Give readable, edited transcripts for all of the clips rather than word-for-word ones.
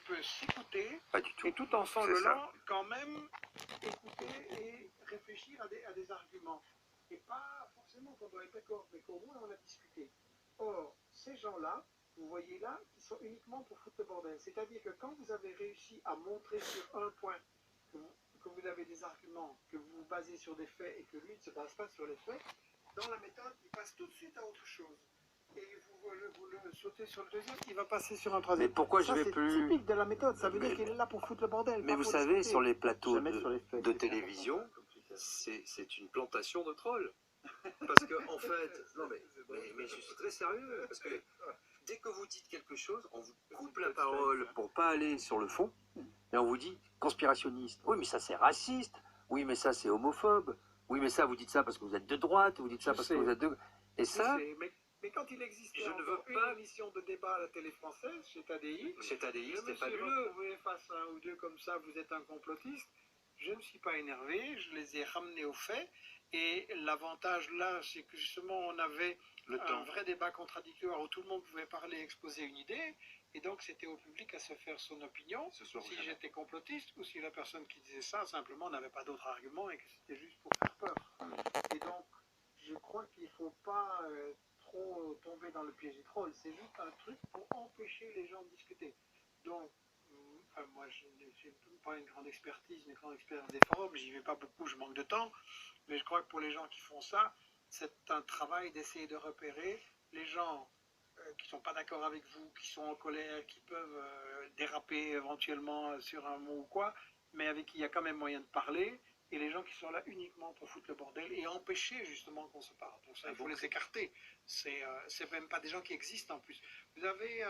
peut s'écouter Pas du tout. et tout en C'est sanglant quand même écouter et réfléchir à des arguments. Et pas forcément qu'on doit être d'accord, mais qu'au moins on a discuté. Or, ces gens-là, vous voyez là, qui sont uniquement pour foutre le bordel. C'est-à-dire que quand vous avez réussi à montrer sur un point que vous avez des arguments, que vous vous basez sur des faits et que lui ne se base pas sur les faits, dans la méthode, il passe tout de suite à autre chose. Et vous le sautez sur le deuxième, il va passer sur un troisième. Mais pourquoi ça, je vais plus... C'est typique de la méthode, ça veut mais... dire qu'il est là pour foutre le bordel. Mais vous savez, discuter. sur les plateaux faits, de télévision, c'est une plantation de trolls. Parce que, en fait, non mais je suis très sérieux, parce que dès que vous dites quelque chose, on vous coupe la parole pour pas aller sur le fond, et on vous dit conspirationniste. Oui, mais ça c'est raciste. Oui, mais ça c'est homophobe. Oui, mais ça vous dites ça parce que vous êtes de droite. Vous dites ça parce que vous êtes de... Et ça... Mais quand il existe je ne veux pas une émission de débat à la télé française, chez TADI, c'était fabuleux. Retrouvé face à un ou deux comme ça, vous êtes un complotiste. Je ne suis pas énervé, je les ai ramenés aux faits. Et l'avantage là, c'est que justement, on avait un vrai débat contradictoire où tout le monde pouvait parler, exposer une idée. Et donc, c'était au public à se faire son opinion, si j'étais complotiste ou si la personne qui disait ça, simplement, n'avait pas d'autre argument et que c'était juste pour faire peur. Et donc, je crois qu'il ne faut pas trop tomber dans le piège des trolls. C'est juste un truc pour empêcher les gens de discuter. Donc, moi, je n'ai pas une grande expertise, une grande expérience des forums, j'y vais pas beaucoup, je manque de temps. Mais je crois que pour les gens qui font ça, c'est un travail d'essayer de repérer les gens qui ne sont pas d'accord avec vous, qui sont en colère, qui peuvent déraper éventuellement sur un mot ou quoi, mais avec qui il y a quand même moyen de parler, et les gens qui sont là uniquement pour foutre le bordel et empêcher justement qu'on se parle. Donc ça, il faut les écarter. C'est même pas des gens qui existent en plus. Vous avez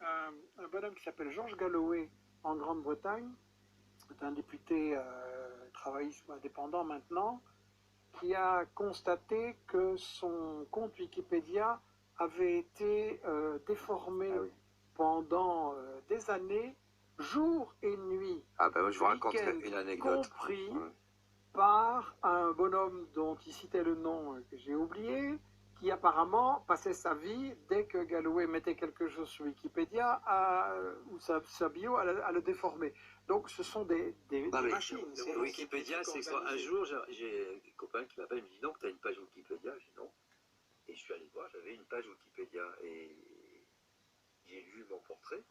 un bonhomme qui s'appelle George Galloway en Grande-Bretagne, c'est un député travailliste indépendant maintenant, qui a constaté que son compte Wikipédia avait été déformé pendant des années, jour et nuit. Ah ben je vous raconterai une anecdote. Compris par un bonhomme dont il citait le nom que j'ai oublié, qui apparemment passait sa vie, dès que Galloway mettait quelque chose sur Wikipédia, ou sa bio, à le déformer. Donc ce sont des machines. Wikipédia, c'est quoi? Un jour, j'ai des copains qui m'appellent, ils me disent donc, tu as une page Wikipédia? Je dis non. Et je suis allé voir, j'avais une page Wikipédia. Et j'ai lu mon portrait.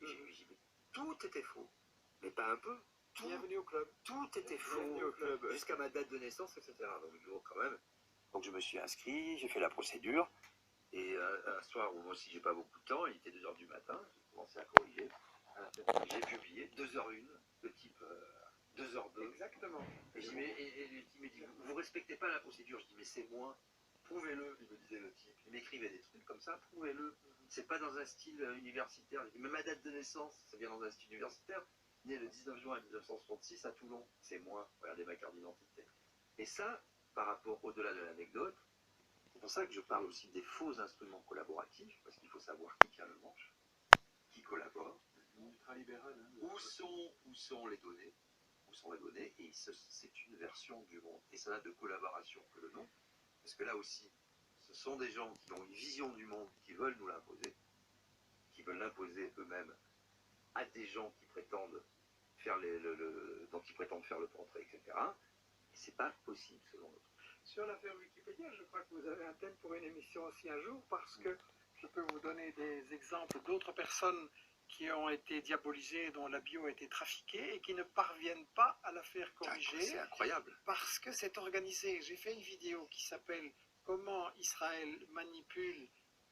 Et j'ai vu, mais tout était faux. Mais pas un peu. Bienvenue au club. Tout était faux. Jusqu'à ma date de naissance, etc. Donc, quand même. Donc je me suis inscrit, j'ai fait la procédure. Et un soir où moi aussi j'ai pas beaucoup de temps, il était 2h du matin, j'ai commencé à corriger. J'ai publié 2h01, le type 2h02. Exactement. Et le type me dit, vous respectez pas la procédure. Je dis, mais c'est moi, prouvez-le, il me disait le type. Il m'écrivait des trucs comme ça, prouvez-le. C'est pas dans un style universitaire. Je dis, mais ma date de naissance, c'est bien dans un style universitaire. Né le 19 juin 1966 à Toulon. C'est moi, regardez ma carte d'identité. Et ça, par rapport au-delà de l'anecdote, c'est pour ça que je parle aussi des faux instruments collaboratifs, parce qu'il faut savoir qui tient le manche, qui collabore, où sont les données, et c'est une version du monde, et ça n'a de collaboration que le nom, parce que là aussi, ce sont des gens qui ont une vision du monde, qui veulent nous l'imposer, qui veulent l'imposer eux-mêmes à des gens qui prétendent faire qui prétendent faire le portrait, etc. Et c'est pas possible selon notre. Sur l'affaire Wikipédia, je crois que vous avez un thème pour une émission aussi un jour, parce que je peux vous donner des exemples d'autres personnes qui ont été diabolisées, dont la bio a été trafiquée et qui ne parviennent pas à la faire corriger. C'est incroyable. Parce que c'est organisé. J'ai fait une vidéo qui s'appelle « Comment Israël manipule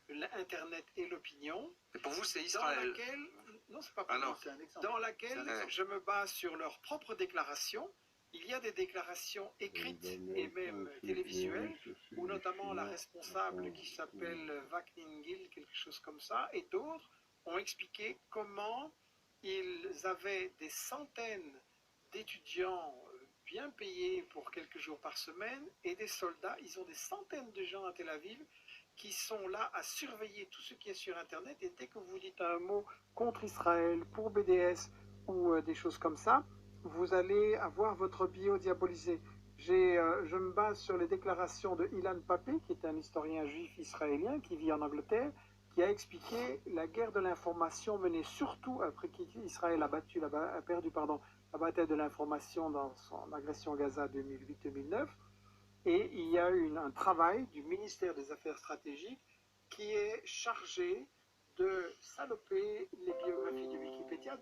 l'Internet et l'opinion ». Et pour vous, c'est Israël. Dans laquelle, non, c'est pas pour moi, c'est un exemple. Dans laquelle je me base sur leurs propres déclarations. Il y a des déclarations écrites et même télévisuelles, où notamment la responsable qui s'appelle Vakningil, quelque chose comme ça, et d'autres ont expliqué comment ils avaient des centaines d'étudiants bien payés pour quelques jours par semaine et des soldats. Ils ont des centaines de gens à Tel Aviv qui sont là à surveiller tout ce qui est sur Internet, et dès que vous dites un mot contre Israël, pour BDS ou des choses comme ça, vous allez avoir votre bio diabolisé. Je me base sur les déclarations de Ilan Pappé, qui est un historien juif israélien qui vit en Angleterre, qui a expliqué la guerre de l'information menée surtout après qu'Israël a perdu la bataille de l'information dans son agression à Gaza 2008-2009. Et il y a eu un travail du ministère des Affaires stratégiques qui est chargé de saloper les biographies de Wikipédia